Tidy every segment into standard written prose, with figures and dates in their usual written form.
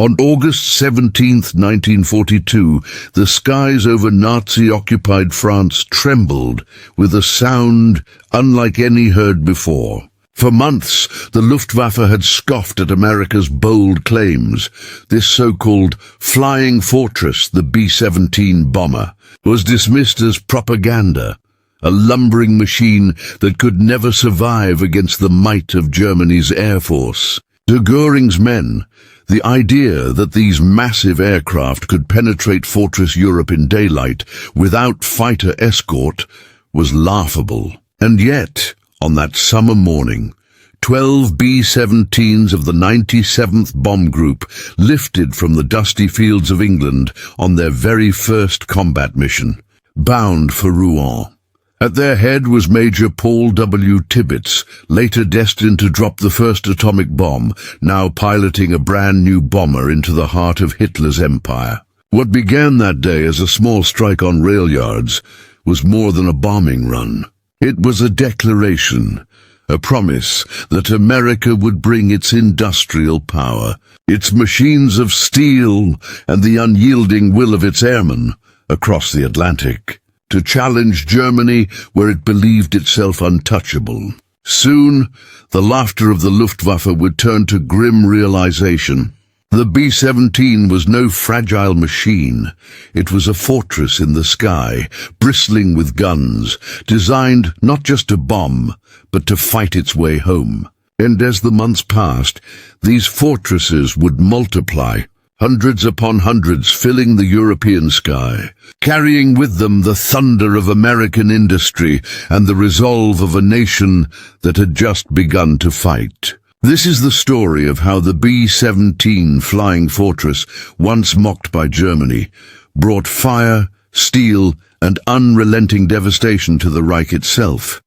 On August 17, 1942, the skies over Nazi-occupied France trembled with a sound unlike any heard before. For months, the Luftwaffe had scoffed at America's bold claims. This so-called flying fortress, the B-17 bomber, was dismissed as propaganda, a lumbering machine that could never survive against the might of Germany's air force. To Göring's men, the idea that these massive aircraft could penetrate Fortress Europe in daylight without fighter escort was laughable. And yet, on that summer morning, 12 B-17s of the 97th Bomb Group lifted from the dusty fields of England on their very first combat mission, bound for Rouen. At their head was Major Paul W. Tibbets, later destined to drop the first atomic bomb, now piloting a brand new bomber into the heart of Hitler's empire. What began that day as a small strike on rail yards was more than a bombing run. It was a declaration, a promise that America would bring its industrial power, its machines of steel, and the unyielding will of its airmen across the Atlantic, to challenge Germany where it believed itself untouchable. Soon, the laughter of the Luftwaffe would turn to grim realization. The B-17 was no fragile machine. It was a fortress in the sky, bristling with guns, designed not just to bomb, but to fight its way home. And as the months passed, these fortresses would multiply, hundreds upon hundreds filling the European sky, carrying with them the thunder of American industry and the resolve of a nation that had just begun to fight. This is the story of how the B-17 flying fortress, once mocked by Germany, brought fire, steel, and unrelenting devastation to the Reich itself,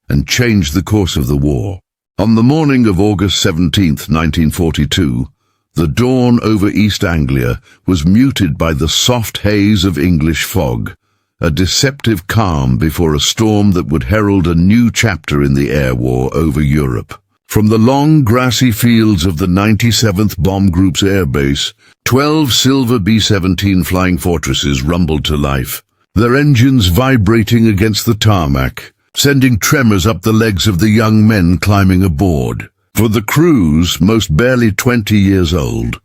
and changed the course of the war. On the morning of August 17, 1942, the dawn over East Anglia was muted by the soft haze of English fog, a deceptive calm before a storm that would herald a new chapter in the air war over Europe. From the long grassy fields of the 97th Bomb Group's airbase, 12 silver B-17 flying fortresses rumbled to life, their engines vibrating against the tarmac, sending tremors up the legs of the young men climbing aboard. For the crews, most barely 20 years old,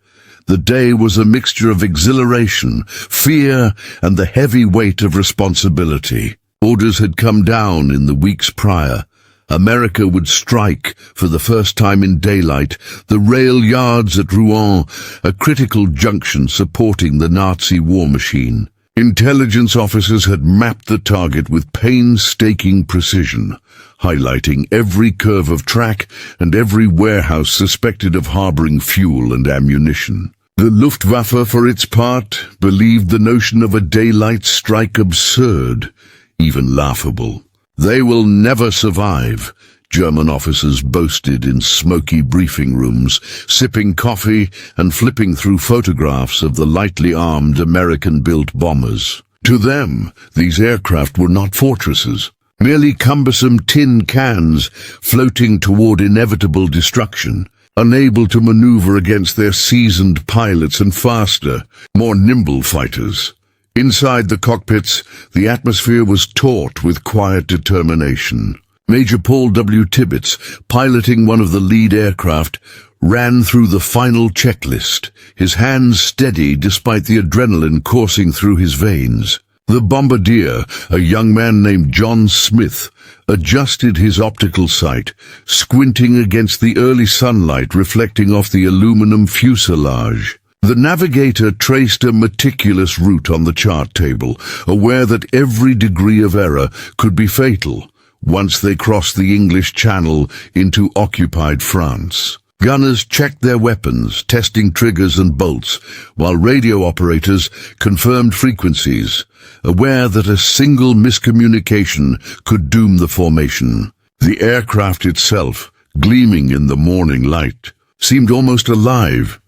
the day was a mixture of exhilaration, fear, and the heavy weight of responsibility. Orders had come down in the weeks prior. America would strike, for the first time in daylight, the rail yards at Rouen, a critical junction supporting the Nazi war machine. Intelligence officers had mapped the target with painstaking precision, highlighting every curve of track and every warehouse suspected of harboring fuel and ammunition. The Luftwaffe, for its part, believed the notion of a daylight strike absurd, even laughable. "They will never survive," German officers boasted in smoky briefing rooms, sipping coffee and flipping through photographs of the lightly armed American-built bombers. To them, these aircraft were not fortresses, merely cumbersome tin cans floating toward inevitable destruction, unable to maneuver against their seasoned pilots and faster, more nimble fighters. Inside the cockpits, the atmosphere was taut with quiet determination. Major Paul W. Tibbets, piloting one of the lead aircraft, ran through the final checklist, his hands steady despite the adrenaline coursing through his veins. The bombardier, a young man named John Smith, adjusted his optical sight, squinting against the early sunlight reflecting off the aluminum fuselage. The navigator traced a meticulous route on the chart table, aware that every degree of error could be fatal once they crossed the English Channel into occupied France. Gunners checked their weapons, testing triggers and bolts, while radio operators confirmed frequencies, aware that a single miscommunication could doom the formation. The aircraft itself, gleaming in the morning light, seemed almost alive.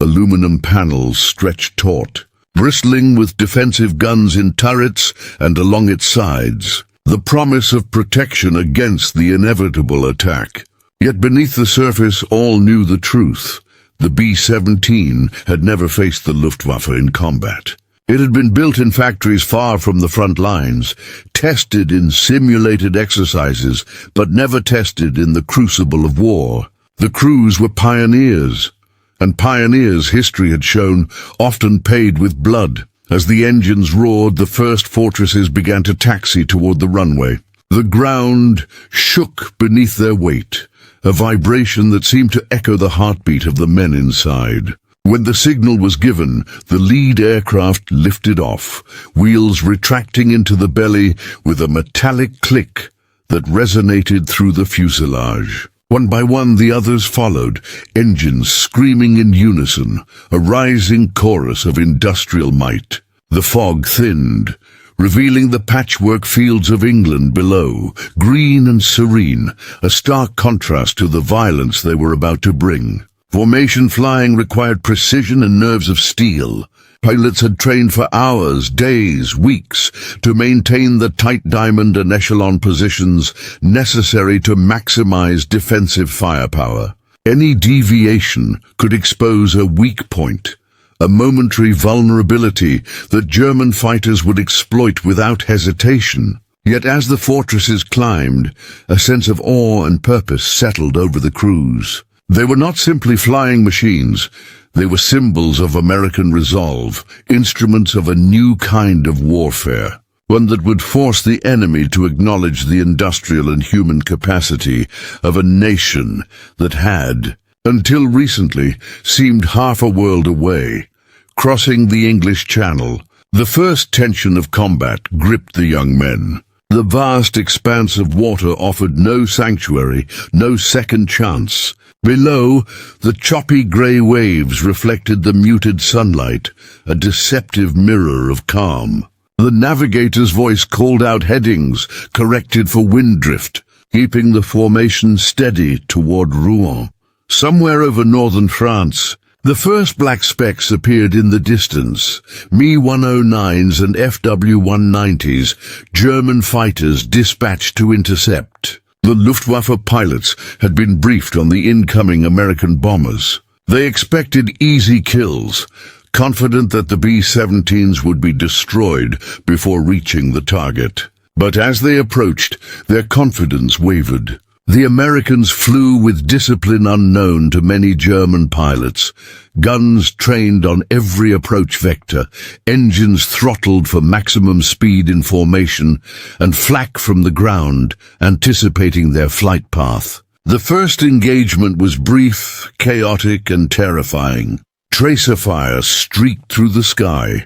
Aluminum panels stretched taut, bristling with defensive guns in turrets and along its sides, the promise of protection against the inevitable attack. Yet beneath the surface all knew the truth. The B-17 had never faced the Luftwaffe in combat. It had been built in factories far from the front lines, tested in simulated exercises, but never tested in the crucible of war. The crews were pioneers, and pioneers, history had shown, often paid with blood. As the engines roared, the first fortresses began to taxi toward the runway. The ground shook beneath their weight, a vibration that seemed to echo the heartbeat of the men inside. When the signal was given, the lead aircraft lifted off, wheels retracting into the belly with a metallic click that resonated through the fuselage. One by one the others followed, engines screaming in unison, a rising chorus of industrial might. The fog thinned, revealing the patchwork fields of England below, green and serene, a stark contrast to the violence they were about to bring. Formation flying required precision and nerves of steel. Pilots had trained for hours, days, weeks to maintain the tight diamond and echelon positions necessary to maximize defensive firepower. Any deviation could expose a weak point, a momentary vulnerability that German fighters would exploit without hesitation. Yet as the fortresses climbed, a sense of awe and purpose settled over the crews. They were not simply flying machines. They were symbols of American resolve, instruments of a new kind of warfare, one that would force the enemy to acknowledge the industrial and human capacity of a nation that had, until recently, seemed half a world away. Crossing the English Channel, the first tension of combat gripped the young men. The vast expanse of water offered no sanctuary, no second chance. Below, the choppy grey waves reflected the muted sunlight, a deceptive mirror of calm. The navigator's voice called out headings, corrected for wind drift, keeping the formation steady toward Rouen. Somewhere over northern France, the first black specks appeared in the distance, Me-109s and FW-190s, German fighters dispatched to intercept. The Luftwaffe pilots had been briefed on the incoming American bombers. They expected easy kills, confident that the B-17s would be destroyed before reaching the target. But as they approached, their confidence wavered. The Americans flew with discipline unknown to many German pilots, guns trained on every approach vector, engines throttled for maximum speed in formation, and flak from the ground, anticipating their flight path. The first engagement was brief, chaotic, and terrifying. Tracer fire streaked through the sky,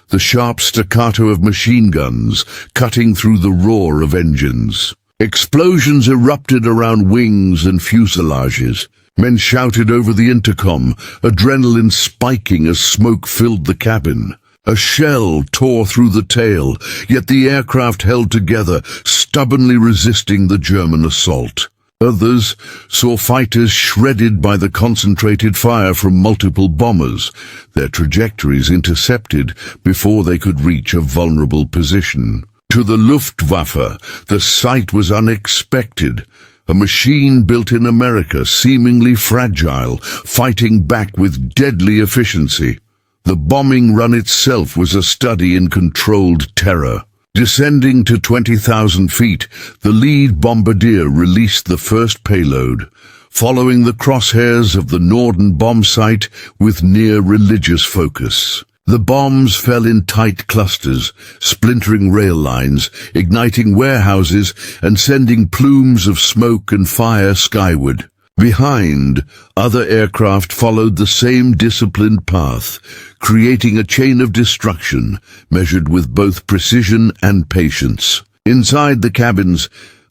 the sharp staccato of machine guns cutting through the roar of engines. Explosions erupted around wings and fuselages. Men shouted over the intercom, adrenaline spiking as smoke filled the cabin. A shell tore through the tail, yet the aircraft held together, stubbornly resisting the German assault. Others saw fighters shredded by the concentrated fire from multiple bombers, their trajectories intercepted before they could reach a vulnerable position. To the Luftwaffe, the sight was unexpected. A machine built in America, seemingly fragile, fighting back with deadly efficiency. The bombing run itself was a study in controlled terror. Descending to 20,000 feet, the lead bombardier released the first payload, following the crosshairs of the Norden bomb site with near religious focus. The bombs fell in tight clusters, splintering rail lines, igniting warehouses, and sending plumes of smoke and fire skyward. Behind, other aircraft followed the same disciplined path, creating a chain of destruction measured with both precision and patience. Inside the cabins,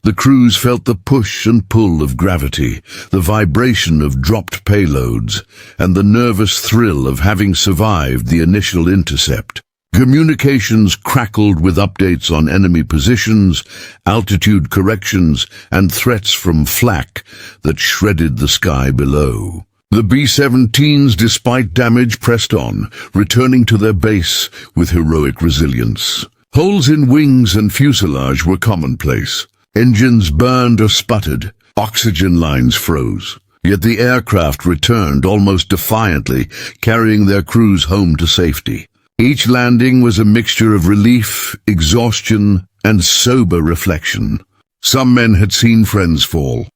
the crews felt the push and pull of gravity, the vibration of dropped payloads, and the nervous thrill of having survived the initial intercept. Communications crackled with updates on enemy positions, altitude corrections, and threats from flak that shredded the sky below. The B-17s, despite damage, pressed on, returning to their base with heroic resilience. Holes in wings and fuselage were commonplace. Engines burned or sputtered. Oxygen lines froze. Yet the aircraft returned almost defiantly, carrying their crews home to safety. Each landing was a mixture of relief, exhaustion, and sober reflection. Some men had seen friends fall.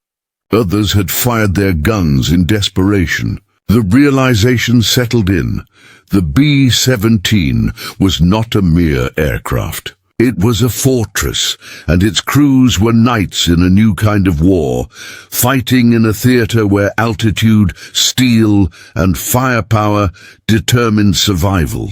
Others had fired their guns in desperation. The realization settled in. The B-17 was not a mere aircraft. It was a fortress, and its crews were knights in a new kind of war, fighting in a theater where altitude, steel, and firepower determined survival.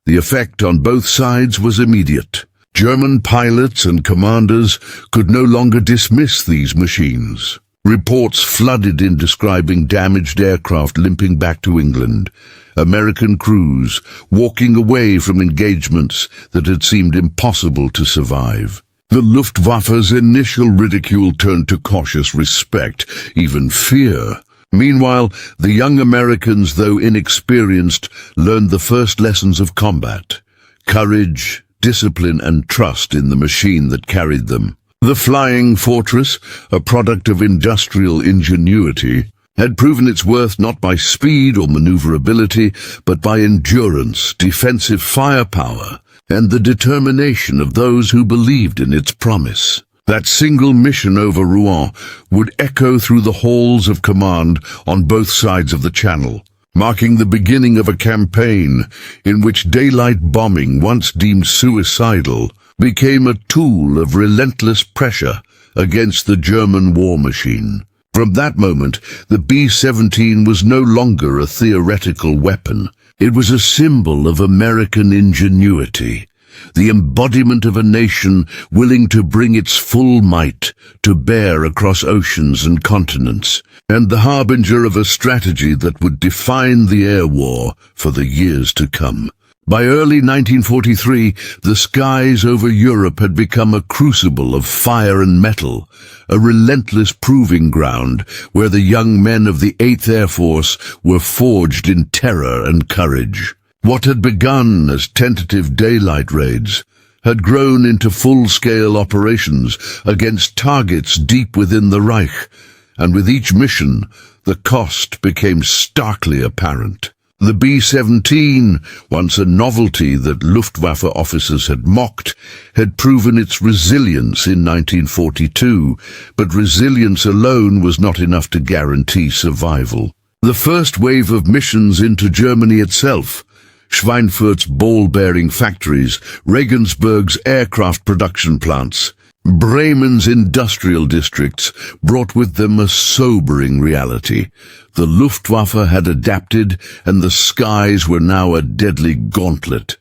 The effect on both sides was immediate. German pilots and commanders could no longer dismiss these machines. Reports flooded in describing damaged aircraft limping back to England, American crews walking away from engagements that had seemed impossible to survive. The Luftwaffe's initial ridicule turned to cautious respect, even fear. Meanwhile, the young Americans, though inexperienced, learned the first lessons of combat: courage, discipline, and trust in the machine that carried them. The Flying Fortress, a product of industrial ingenuity, had proven its worth not by speed or maneuverability, but by endurance, defensive firepower, and the determination of those who believed in its promise. That single mission over Rouen would echo through the halls of command on both sides of the Channel, marking the beginning of a campaign in which daylight bombing, once deemed suicidal, became a tool of relentless pressure against the German war machine. From that moment, the B-17 was no longer a theoretical weapon. It was a symbol of American ingenuity, the embodiment of a nation willing to bring its full might to bear across oceans and continents, and the harbinger of a strategy that would define the air war for the years to come. By early 1943, the skies over Europe had become a crucible of fire and metal, a relentless proving ground where the young men of the 8th Air Force were forged in terror and courage. What had begun as tentative daylight raids had grown into full-scale operations against targets deep within the Reich, and with each mission, the cost became starkly apparent. The B-17, once a novelty that Luftwaffe officers had mocked, had proven its resilience in 1942, but resilience alone was not enough to guarantee survival. The first wave of missions into Germany itself, Schweinfurt's ball-bearing factories, Regensburg's aircraft production plants, Bremen's industrial districts, brought with them a sobering reality. The Luftwaffe had adapted, and the skies were now a deadly gauntlet.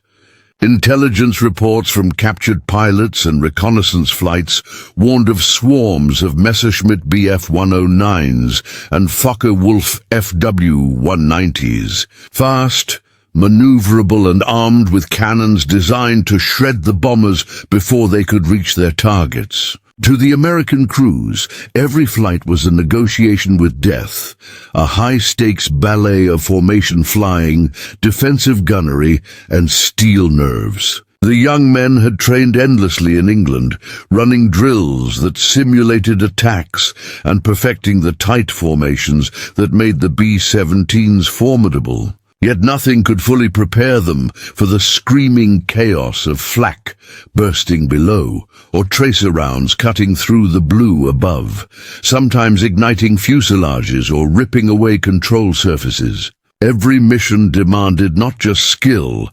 Intelligence reports from captured pilots and reconnaissance flights warned of swarms of Messerschmitt Bf-109s and Focke-Wulf FW-190s, fast, maneuverable, and armed with cannons designed to shred the bombers before they could reach their targets. To the American crews, every flight was a negotiation with death, a high-stakes ballet of formation flying, defensive gunnery, and steel nerves. The young men had trained endlessly in England, running drills that simulated attacks and perfecting the tight formations that made the B-17s formidable. Yet nothing could fully prepare them for the screaming chaos of flak bursting below, or tracer rounds cutting through the blue above, sometimes igniting fuselages or ripping away control surfaces. Every mission demanded not just skill,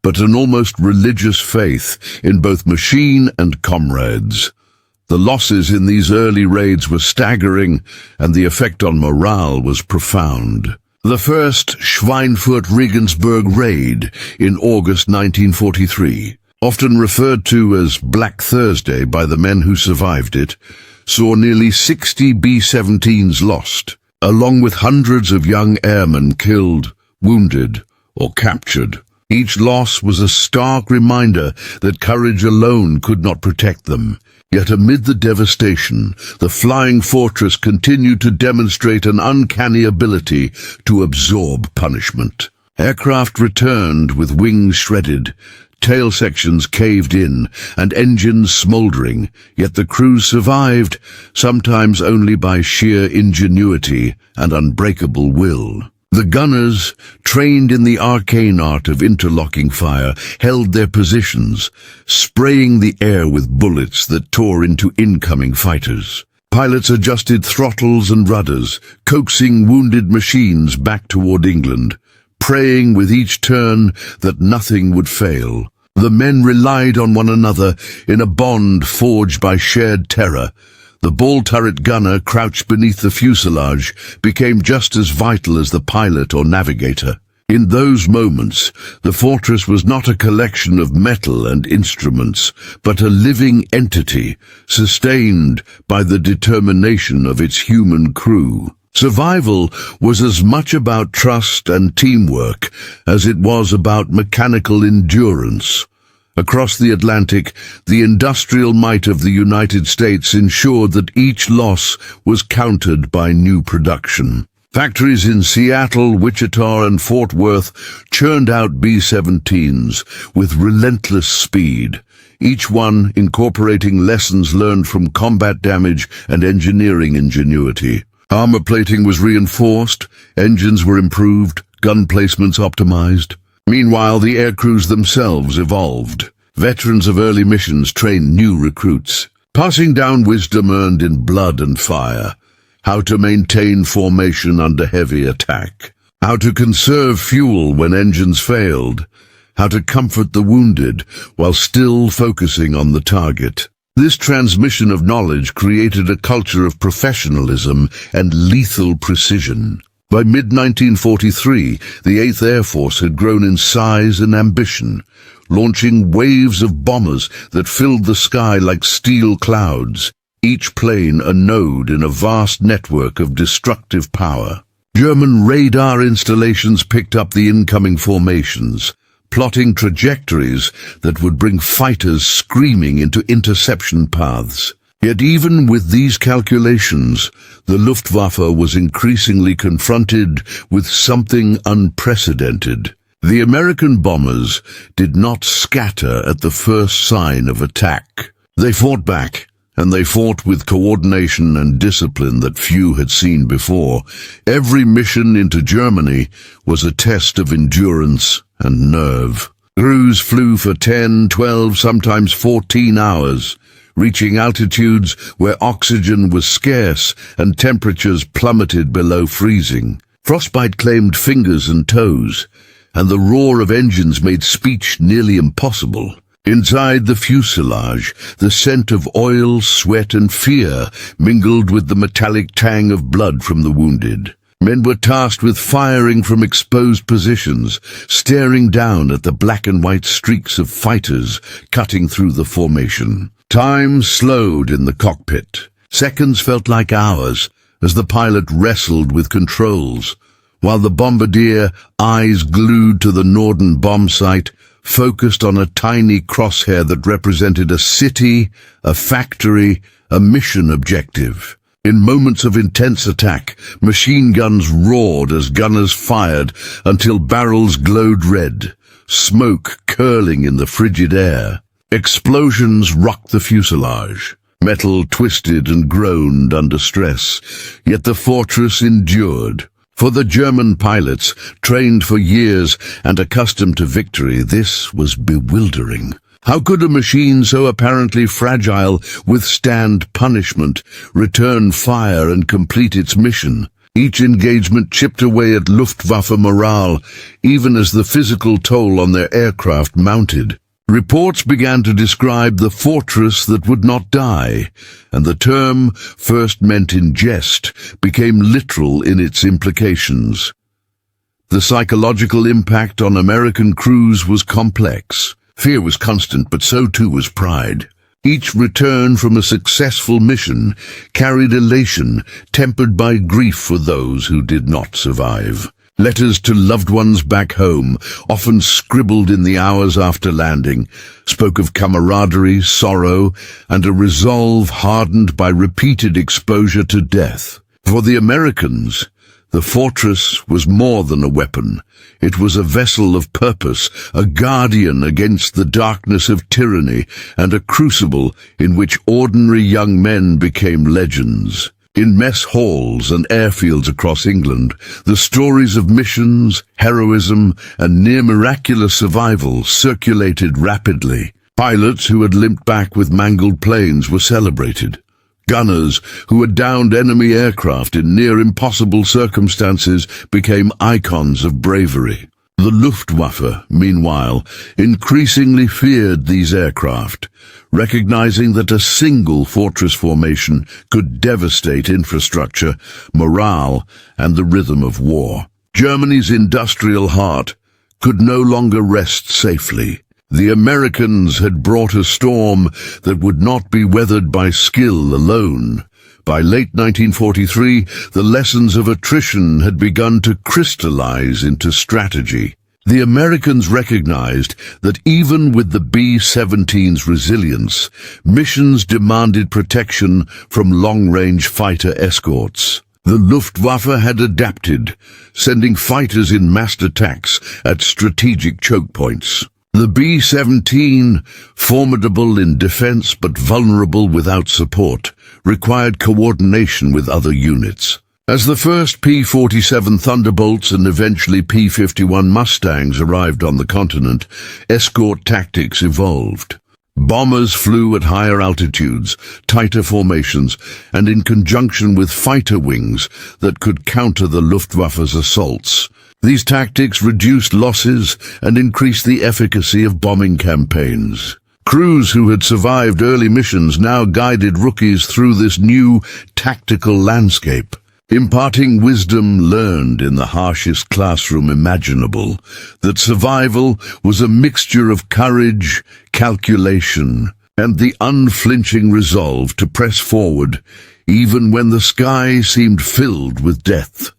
but an almost religious faith in both machine and comrades. The losses in these early raids were staggering, and the effect on morale was profound. The first Schweinfurt-Regensburg raid in August 1943, often referred to as Black Thursday by the men who survived it, saw nearly 60 B-17s lost, along with hundreds of young airmen killed, wounded, or captured. Each loss was a stark reminder that courage alone could not protect them. Yet amid the devastation, the Flying Fortress continued to demonstrate an uncanny ability to absorb punishment. Aircraft returned with wings shredded, tail sections caved in, and engines smouldering, yet the crews survived, sometimes only by sheer ingenuity and unbreakable will. The gunners, trained in the arcane art of interlocking fire, held their positions, spraying the air with bullets that tore into incoming fighters. Pilots adjusted throttles and rudders, coaxing wounded machines back toward England, praying with each turn that nothing would fail. The men relied on one another in a bond forged by shared terror. The ball turret gunner crouched beneath the fuselage became just as vital as the pilot or navigator. In those moments, the fortress was not a collection of metal and instruments, but a living entity, sustained by the determination of its human crew. Survival was as much about trust and teamwork as it was about mechanical endurance. Across the Atlantic, the industrial might of the United States ensured that each loss was countered by new production. Factories in Seattle, Wichita, and Fort Worth churned out B-17s with relentless speed, each one incorporating lessons learned from combat damage and engineering ingenuity. Armor plating was reinforced, engines were improved, gun placements optimized. Meanwhile, the aircrews themselves evolved. Veterans of early missions trained new recruits, passing down wisdom earned in blood and fire. How to maintain formation under heavy attack. How to conserve fuel when engines failed. How to comfort the wounded while still focusing on the target. This transmission of knowledge created a culture of professionalism and lethal precision. By mid-1943, the 8th Air Force had grown in size and ambition, launching waves of bombers that filled the sky like steel clouds, each plane a node in a vast network of destructive power. German radar installations picked up the incoming formations, plotting trajectories that would bring fighters screaming into interception paths. Yet even with these calculations, the Luftwaffe was increasingly confronted with something unprecedented. The American bombers did not scatter at the first sign of attack. They fought back, and they fought with coordination and discipline that few had seen before. Every mission into Germany was a test of endurance and nerve. Crews flew for 10, 12, sometimes 14 hours, reaching altitudes where oxygen was scarce and temperatures plummeted below freezing. Frostbite claimed fingers and toes, and the roar of engines made speech nearly impossible. Inside the fuselage, the scent of oil, sweat, and fear mingled with the metallic tang of blood from the wounded. Men were tasked with firing from exposed positions, staring down at the black and white streaks of fighters cutting through the formation. Time slowed in the cockpit. Seconds felt like hours as the pilot wrestled with controls, while the bombardier, eyes glued to the Norden bomb site, focused on a tiny crosshair that represented a city, a factory, a mission objective. In moments of intense attack, machine guns roared as gunners fired until barrels glowed red, smoke curling in the frigid air. Explosions rocked the fuselage. Metal twisted and groaned under stress, yet the fortress endured. For the German pilots, trained for years and accustomed to victory, this was bewildering. How could a machine so apparently fragile withstand punishment, return fire, and complete its mission? Each engagement chipped away at Luftwaffe morale, even as the physical toll on their aircraft mounted. Reports began to describe the fortress that would not die, and the term, first meant in jest, became literal in its implications. The psychological impact on American crews was complex. Fear was constant, but so too was pride. Each return from a successful mission carried elation, tempered by grief for those who did not survive. Letters to loved ones back home, often scribbled in the hours after landing, spoke of camaraderie, sorrow, and a resolve hardened by repeated exposure to death. For the Americans, The fortress was more than a weapon. It was a vessel of purpose, a guardian against the darkness of tyranny, and a crucible in which ordinary young men became legends. In mess halls and airfields across England, the stories of missions, heroism, and near-miraculous survival circulated rapidly. Pilots who had limped back with mangled planes were celebrated. Gunners who had downed enemy aircraft in near-impossible circumstances became icons of bravery. The Luftwaffe, meanwhile, increasingly feared these aircraft, recognizing that a single fortress formation could devastate infrastructure, morale, and the rhythm of war. Germany's industrial heart could no longer rest safely. The Americans had brought a storm that would not be weathered by skill alone. By late 1943, the lessons of attrition had begun to crystallize into strategy. The Americans recognized that even with the B-17's resilience, missions demanded protection from long-range fighter escorts. The Luftwaffe had adapted, sending fighters in massed attacks at strategic choke points. The B-17, formidable in defense but vulnerable without support, required coordination with other units. As the first P-47 Thunderbolts and eventually P-51 Mustangs arrived on the continent, escort tactics evolved. Bombers flew at higher altitudes, tighter formations, and in conjunction with fighter wings that could counter the Luftwaffe's assaults. These tactics reduced losses and increased the efficacy of bombing campaigns. Crews who had survived early missions now guided rookies through this new tactical landscape, imparting wisdom learned in the harshest classroom imaginable, that survival was a mixture of courage, calculation, and the unflinching resolve to press forward, even when the sky seemed filled with death.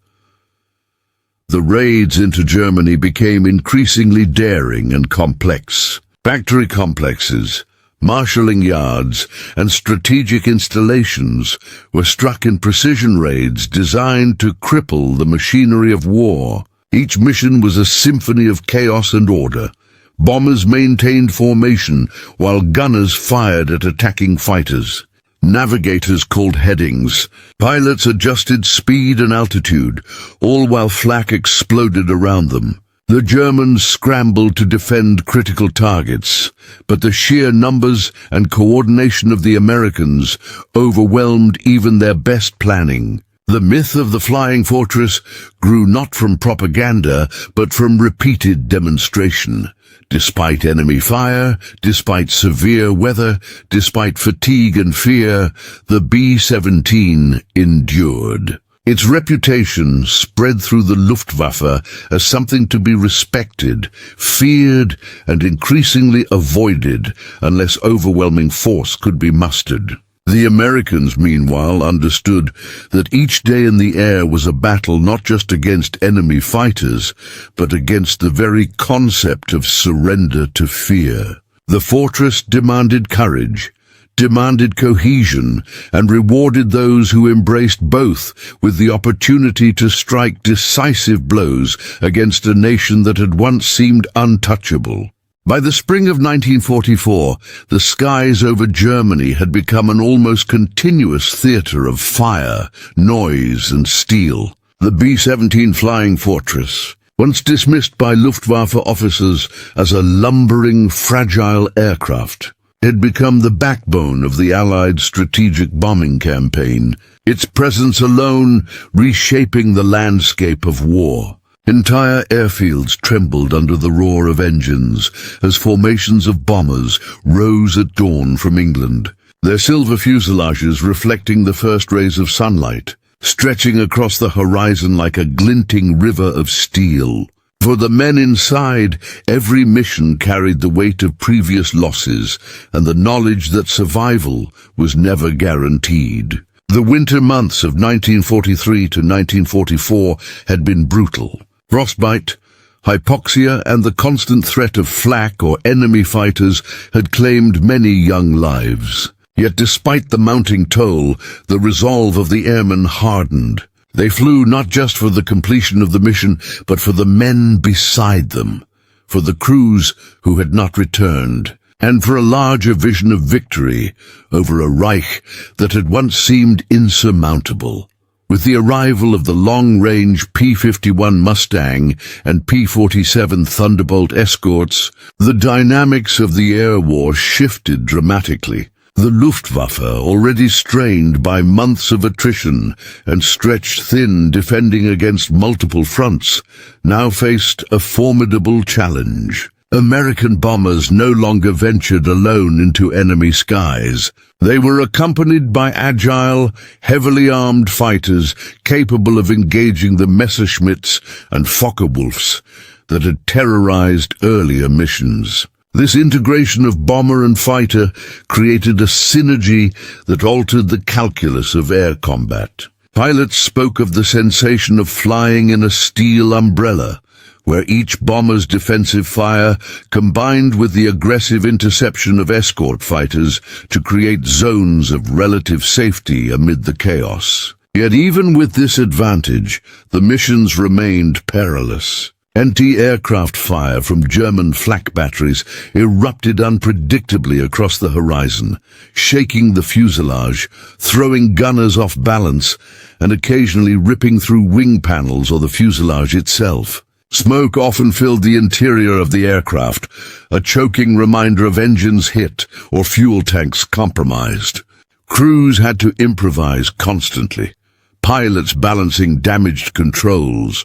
The raids into Germany became increasingly daring and complex. Factory complexes, marshalling yards, and strategic installations were struck in precision raids designed to cripple the machinery of war. Each mission was a symphony of chaos and order. Bombers maintained formation while gunners fired at attacking fighters. Navigators called headings. Pilots adjusted speed and altitude, all while flak exploded around them. The Germans scrambled to defend critical targets, but the sheer numbers and coordination of the Americans overwhelmed even their best planning. The myth of the flying fortress grew not from propaganda, but from repeated demonstration. Despite enemy fire, despite severe weather, despite fatigue and fear, the B-17 endured. Its reputation spread through the Luftwaffe as something to be respected, feared, and increasingly avoided unless overwhelming force could be mustered. The Americans, meanwhile, understood that each day in the air was a battle not just against enemy fighters, but against the very concept of surrender to fear. The fortress demanded courage, demanded cohesion, and rewarded those who embraced both with the opportunity to strike decisive blows against a nation that had once seemed untouchable. By the spring of 1944, the skies over Germany had become an almost continuous theater of fire, noise, and steel. The B-17 Flying Fortress, once dismissed by Luftwaffe officers as a lumbering, fragile aircraft, had become the backbone of the Allied strategic bombing campaign, its presence alone reshaping the landscape of war. Entire airfields trembled under the roar of engines as formations of bombers rose at dawn from England, their silver fuselages reflecting the first rays of sunlight, stretching across the horizon like a glinting river of steel. For the men inside, every mission carried the weight of previous losses and the knowledge that survival was never guaranteed. The winter months of 1943 to 1944 had been brutal. Frostbite, hypoxia, and the constant threat of flak or enemy fighters had claimed many young lives. Yet despite the mounting toll, the resolve of the airmen hardened. They flew not just for the completion of the mission, but for the men beside them, for the crews who had not returned, and for a larger vision of victory over a Reich that had once seemed insurmountable. With the arrival of the long-range P-51 Mustang and P-47 Thunderbolt escorts, the dynamics of the air war shifted dramatically. The Luftwaffe, already strained by months of attrition and stretched thin defending against multiple fronts, now faced a formidable challenge. American bombers no longer ventured alone into enemy skies. They were accompanied by agile, heavily armed fighters capable of engaging the Messerschmitts and Focke-Wulfs that had terrorized earlier missions. This integration of bomber and fighter created a synergy that altered the calculus of air combat. Pilots spoke of the sensation of flying in a steel umbrella, where each bomber's defensive fire combined with the aggressive interception of escort fighters to create zones of relative safety amid the chaos. Yet even with this advantage, the missions remained perilous. Anti-aircraft fire from German flak batteries erupted unpredictably across the horizon, shaking the fuselage, throwing gunners off balance, and occasionally ripping through wing panels or the fuselage itself. Smoke often filled the interior of the aircraft, a choking reminder of engines hit or fuel tanks compromised. Crews had to improvise constantly, pilots balancing damaged controls,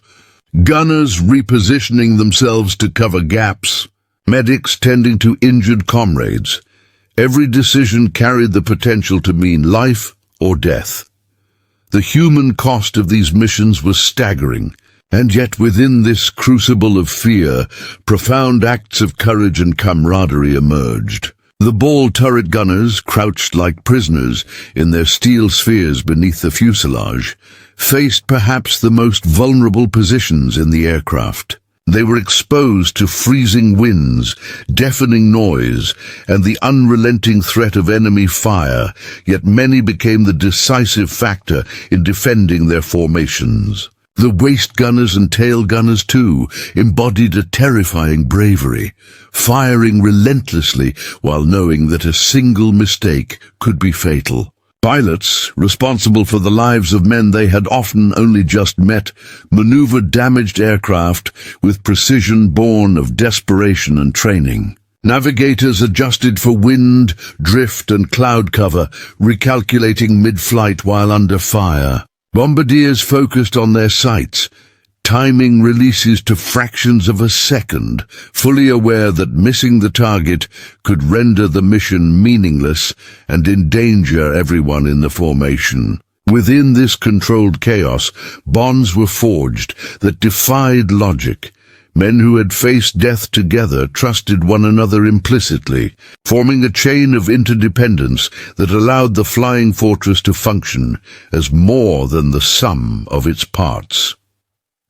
gunners repositioning themselves to cover gaps, medics tending to injured comrades. Every decision carried the potential to mean life or death. The human cost of these missions was staggering. And yet within this crucible of fear, profound acts of courage and camaraderie emerged. The ball turret gunners, crouched like prisoners in their steel spheres beneath the fuselage, faced perhaps the most vulnerable positions in the aircraft. They were exposed to freezing winds, deafening noise, and the unrelenting threat of enemy fire, yet many became the decisive factor in defending their formations. The waist gunners and tail gunners, too, embodied a terrifying bravery, firing relentlessly while knowing that a single mistake could be fatal. Pilots, responsible for the lives of men they had often only just met, maneuvered damaged aircraft with precision born of desperation and training. Navigators adjusted for wind, drift, and cloud cover, recalculating mid-flight while under fire. Bombardiers focused on their sights, timing releases to fractions of a second, fully aware that missing the target could render the mission meaningless and endanger everyone in the formation. Within this controlled chaos, bonds were forged that defied logic. Men who had faced death together trusted one another implicitly, forming a chain of interdependence that allowed the flying fortress to function as more than the sum of its parts.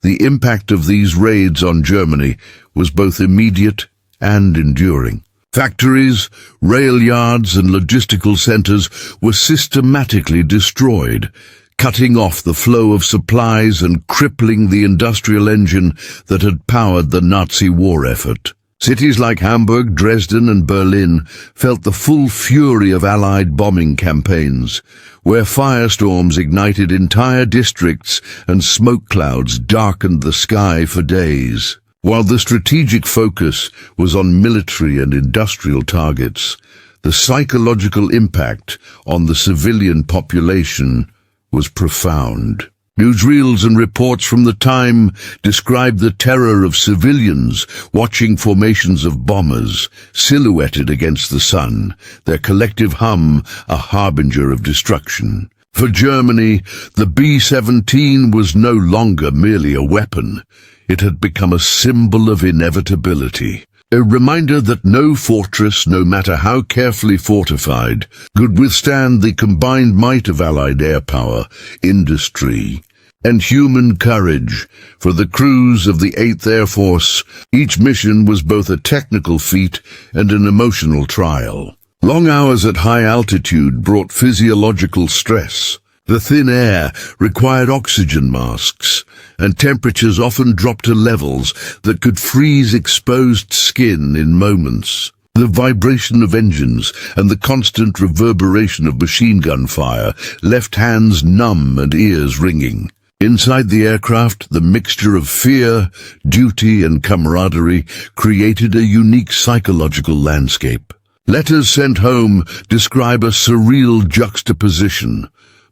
The impact of these raids on Germany was both immediate and enduring. Factories, rail yards, and logistical centers were systematically destroyed, cutting off the flow of supplies and crippling the industrial engine that had powered the Nazi war effort. Cities like Hamburg, Dresden, and Berlin felt the full fury of Allied bombing campaigns, where firestorms ignited entire districts and smoke clouds darkened the sky for days. While the strategic focus was on military and industrial targets, the psychological impact on the civilian population was profound. Newsreels and reports from the time described the terror of civilians watching formations of bombers silhouetted against the sun, their collective hum a harbinger of destruction. For Germany, the B-17 was no longer merely a weapon. It had become a symbol of inevitability. A reminder that no fortress, no matter how carefully fortified, could withstand the combined might of Allied air power, industry, and human courage. For the crews of the 8th Air Force, each mission was both a technical feat and an emotional trial. Long hours at high altitude brought physiological stress. The thin air required oxygen masks, and temperatures often dropped to levels that could freeze exposed skin in moments. The vibration of engines and the constant reverberation of machine gun fire left hands numb and ears ringing. Inside the aircraft, the mixture of fear, duty, and camaraderie created a unique psychological landscape. Letters sent home describe a surreal juxtaposition.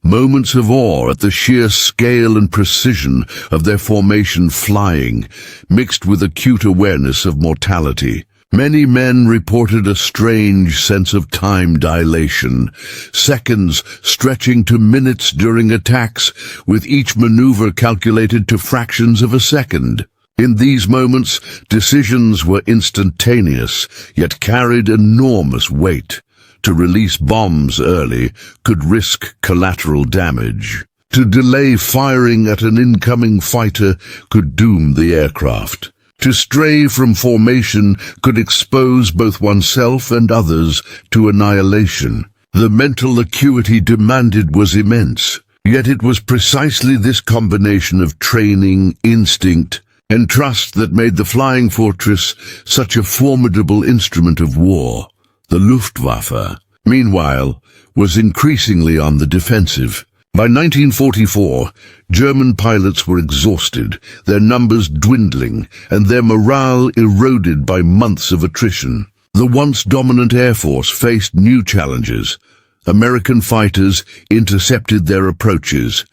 Moments of awe at the sheer scale and precision of their formation flying, mixed with acute awareness of mortality. Many men reported a strange sense of time dilation, seconds stretching to minutes during attacks, with each maneuver calculated to fractions of a second. In these moments, decisions were instantaneous, yet carried enormous weight. To release bombs early could risk collateral damage. To delay firing at an incoming fighter could doom the aircraft. To stray from formation could expose both oneself and others to annihilation. The mental acuity demanded was immense, yet it was precisely this combination of training, instinct, and trust that made the Flying Fortress such a formidable instrument of war. The Luftwaffe, meanwhile, was increasingly on the defensive. By 1944, German pilots were exhausted, their numbers dwindling, and their morale eroded by months of attrition. The once dominant Air Force faced new challenges. American fighters intercepted their approaches.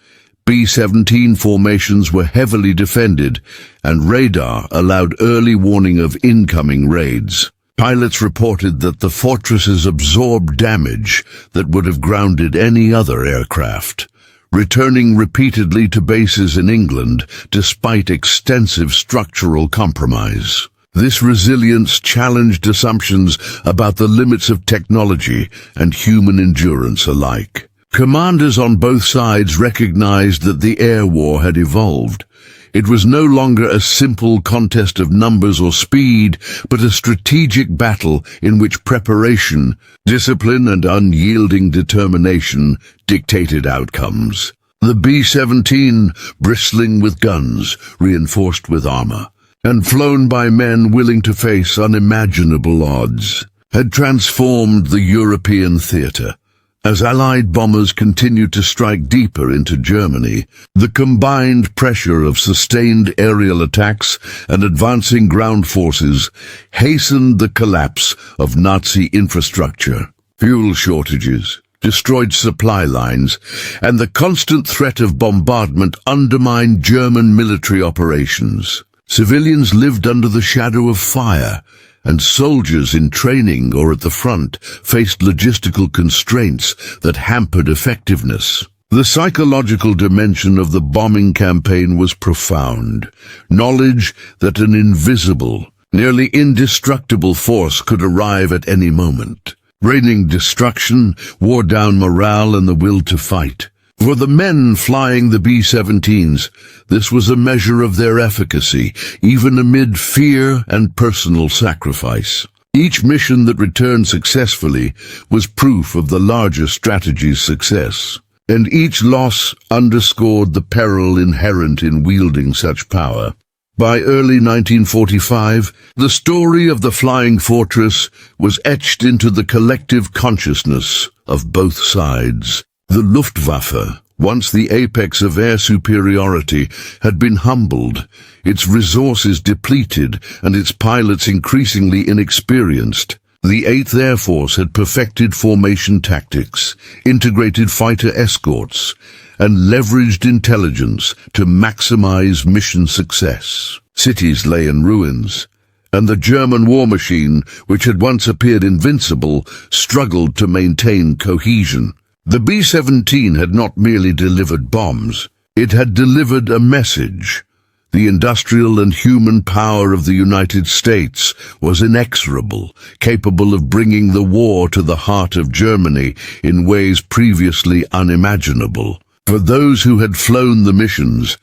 B-17 formations were heavily defended, and radar allowed early warning of incoming raids. Pilots reported that the fortresses absorbed damage that would have grounded any other aircraft, returning repeatedly to bases in England despite extensive structural compromise. This resilience challenged assumptions about the limits of technology and human endurance alike. Commanders on both sides recognized that the air war had evolved. It was no longer a simple contest of numbers or speed, but a strategic battle in which preparation, discipline, and unyielding determination dictated outcomes. The B-17, bristling with guns, reinforced with armor, and flown by men willing to face unimaginable odds, had transformed the European theater. As Allied bombers continued to strike deeper into Germany, the combined pressure of sustained aerial attacks and advancing ground forces hastened the collapse of Nazi infrastructure. Fuel shortages, destroyed supply lines, and the constant threat of bombardment undermined German military operations. Civilians lived under the shadow of fire, and soldiers in training or at the front faced logistical constraints that hampered effectiveness. The psychological dimension of the bombing campaign was profound. Knowledge that an invisible, nearly indestructible force could arrive at any moment. Raining destruction wore down morale and the will to fight. For the men flying the B-17s, this was a measure of their efficacy, even amid fear and personal sacrifice. Each mission that returned successfully was proof of the larger strategy's success, and each loss underscored the peril inherent in wielding such power. By early 1945, the story of the Flying Fortress was etched into the collective consciousness of both sides. The Luftwaffe, once the apex of air superiority, had been humbled, its resources depleted, and its pilots increasingly inexperienced. The 8th Air Force had perfected formation tactics, integrated fighter escorts, and leveraged intelligence to maximize mission success. Cities lay in ruins, and the German war machine, which had once appeared invincible, struggled to maintain cohesion. The B-17 had not merely delivered bombs, it had delivered a message. The industrial and human power of the United States was inexorable, capable of bringing the war to the heart of Germany in ways previously unimaginable. For those who had flown the missions,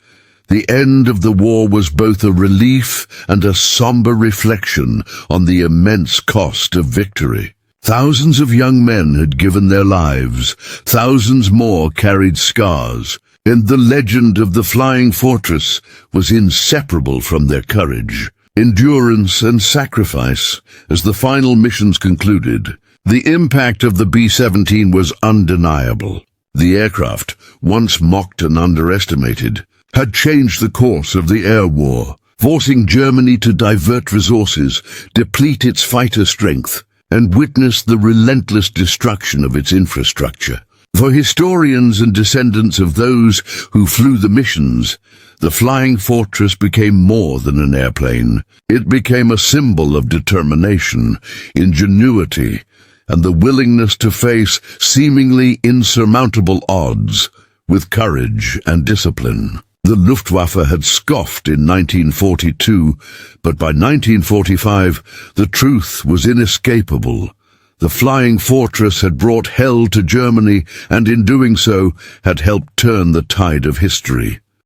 the end of the war was both a relief and a somber reflection on the immense cost of victory. Thousands of young men had given their lives, thousands more carried scars, and the legend of the Flying Fortress was inseparable from their courage, endurance, and sacrifice. As the final missions concluded, the impact of the B-17 was undeniable. The aircraft, once mocked and underestimated, had changed the course of the air war, forcing Germany to divert resources, deplete its fighter strength, and witness the relentless destruction of its infrastructure. For historians and descendants of those who flew the missions, the Flying Fortress became more than an airplane. It became a symbol of determination, ingenuity, and the willingness to face seemingly insurmountable odds with courage and discipline. The Luftwaffe had scoffed in 1942, but by 1945 the truth was inescapable. The Flying Fortress had brought hell to Germany, and in doing so had helped turn the tide of history.